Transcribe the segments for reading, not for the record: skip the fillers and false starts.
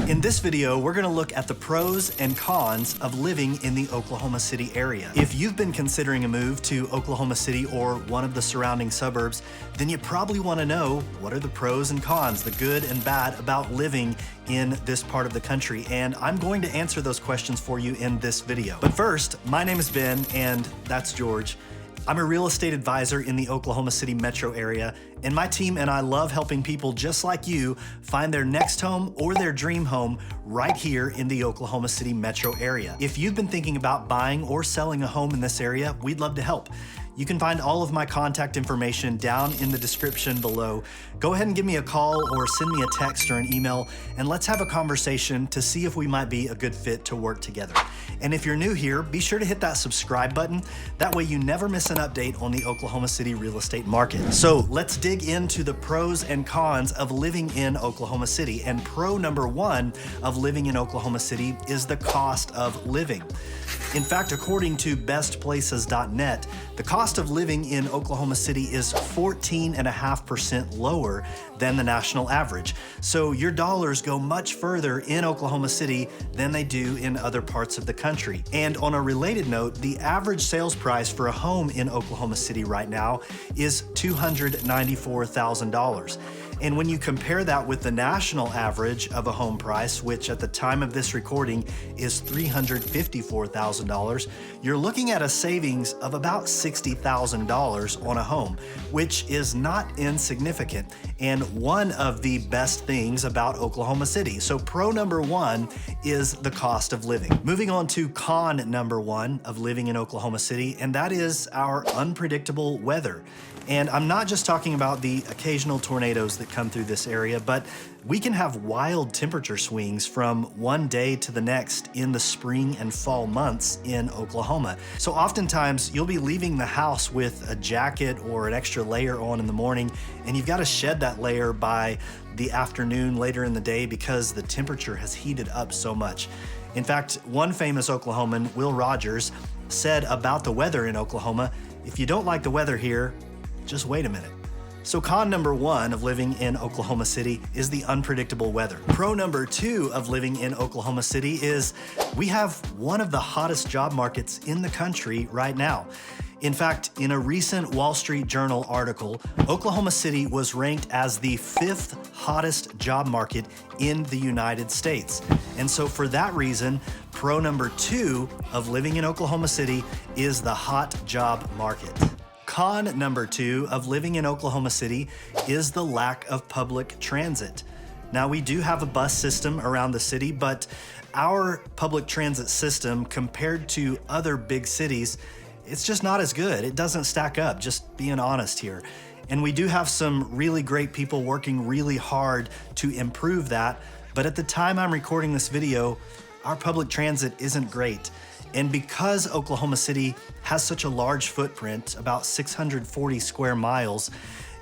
In this video, we're gonna look at the pros and cons of living in the Oklahoma City area. If you've been considering a move to Oklahoma City or one of the surrounding suburbs, then you probably wanna know what are the pros and cons, the good and bad about living in this part of the country. And I'm going to answer those questions for you in this video. But first, my name is Ben and that's George. I'm a real estate advisor in the Oklahoma City metro area, and my team and I love helping people just like you find their next home or their dream home right here in the Oklahoma City metro area. If you've been thinking about buying or selling a home in this area, we'd love to help. You can find all of my contact information down in the description below. Go ahead and give me a call or send me a text or an email, and let's have a conversation to see if we might be a good fit to work together. And if you're new here, be sure to hit that subscribe button. That way you never miss an update on the Oklahoma City real estate market. So let's dig into the pros and cons of living in Oklahoma City. And pro number one of living in Oklahoma City is the cost of living. In fact, according to bestplaces.net, the cost of living in Oklahoma City is 14.5% lower than the national average. So your dollars go much further in Oklahoma City than they do in other parts of the country. And on a related note, the average sales price for a home in Oklahoma City right now is $294,000. And when you compare that with the national average of a home price, which at the time of this recording is $354,000, you're looking at a savings of about $60,000 on a home, which is not insignificant and one of the best things about Oklahoma City. So pro number one is the cost of living. Moving on to con number one of living in Oklahoma City, and that is our unpredictable weather. And I'm not just talking about the occasional tornadoes that come through this area, but we can have wild temperature swings from one day to the next in the spring and fall months in Oklahoma. So oftentimes you'll be leaving the house with a jacket or an extra layer on in the morning, and you've got to shed that layer by the afternoon later in the day because the temperature has heated up so much. In fact, one famous Oklahoman, Will Rogers, said about the weather in Oklahoma, "If you don't like the weather here, just wait a minute." So con number one of living in Oklahoma City is the unpredictable weather. Pro number two of living in Oklahoma City is we have one of the hottest job markets in the country right now. In fact, in a recent Wall Street Journal article, Oklahoma City was ranked as the 5th hottest job market in the United States. And so for that reason, pro number two of living in Oklahoma City is the hot job market. Con number two of living in Oklahoma City is the lack of public transit. Now, we do have a bus system around the city, but our public transit system compared to other big cities, it's just not as good. It doesn't stack up, just being honest here. And we do have some really great people working really hard to improve that, but at the time I'm recording this video, our public transit isn't great. And because Oklahoma City has such a large footprint, about 640 square miles,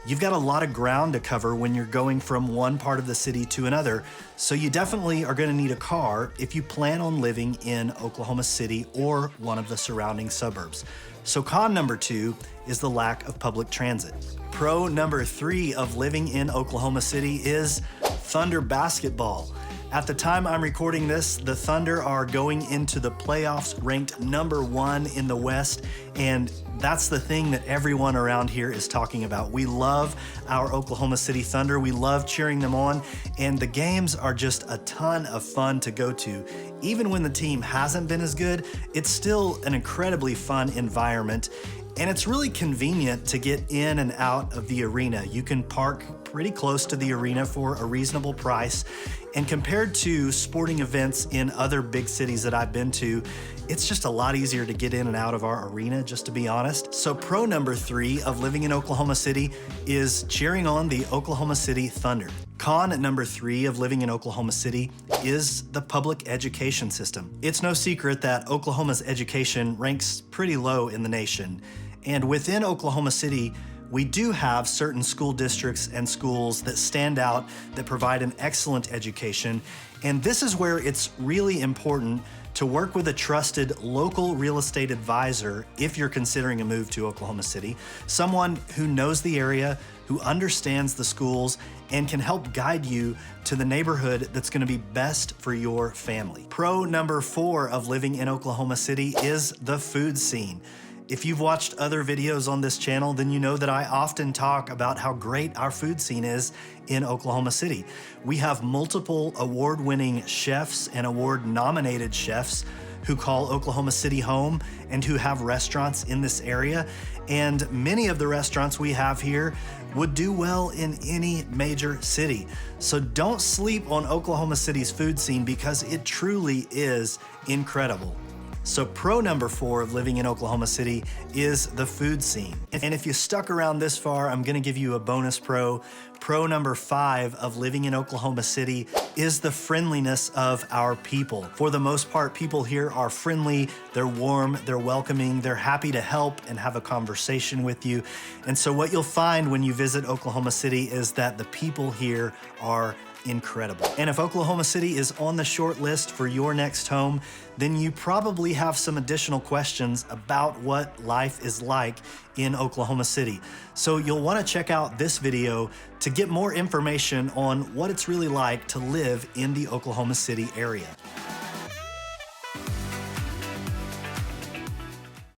you've got a lot of ground to cover when you're going from one part of the city to another. So you definitely are going to need a car if you plan on living in Oklahoma City or one of the surrounding suburbs. So con number two is the lack of public transit. Pro number three of living in Oklahoma City is Thunder basketball. At the time I'm recording this, the Thunder are going into the playoffs ranked number one in the West, and that's the thing that everyone around here is talking about. We love our Oklahoma City Thunder. We love cheering them on, and the games are just a ton of fun to go to. Even when the team hasn't been as good, it's still an incredibly fun environment. And it's really convenient to get in and out of the arena. You can park pretty close to the arena for a reasonable price. And compared to sporting events in other big cities that I've been to, it's just a lot easier to get in and out of our arena, just to be honest. So pro number three of living in Oklahoma City is cheering on the Oklahoma City Thunder. Con number three of living in Oklahoma City is the public education system. It's no secret that Oklahoma's education ranks pretty low in the nation. And within Oklahoma City, we do have certain school districts and schools that stand out, that provide an excellent education. And this is where it's really important to work with a trusted local real estate advisor if you're considering a move to Oklahoma City, someone who knows the area, who understands the schools, and can help guide you to the neighborhood that's gonna be best for your family. Pro number 4 of living in Oklahoma City is the food scene. If you've watched other videos on this channel, then you know that I often talk about how great our food scene is in Oklahoma City. We have multiple award-winning chefs and award-nominated chefs who call Oklahoma City home and who have restaurants in this area. And many of the restaurants we have here would do well in any major city. So don't sleep on Oklahoma City's food scene because it truly is incredible. So pro number 4 of living in Oklahoma City is the food scene. And if you stuck around this far, I'm gonna give you a bonus pro. Pro number 5 of living in Oklahoma City is the friendliness of our people. For the most part, people here are friendly, they're warm, they're welcoming, they're happy to help and have a conversation with you. And so what you'll find when you visit Oklahoma City is that the people here are incredible. And if Oklahoma City is on the short list for your next home, then you probably have some additional questions about what life is like in Oklahoma City. So you'll want to check out this video to get more information on what it's really like to live in the Oklahoma City area.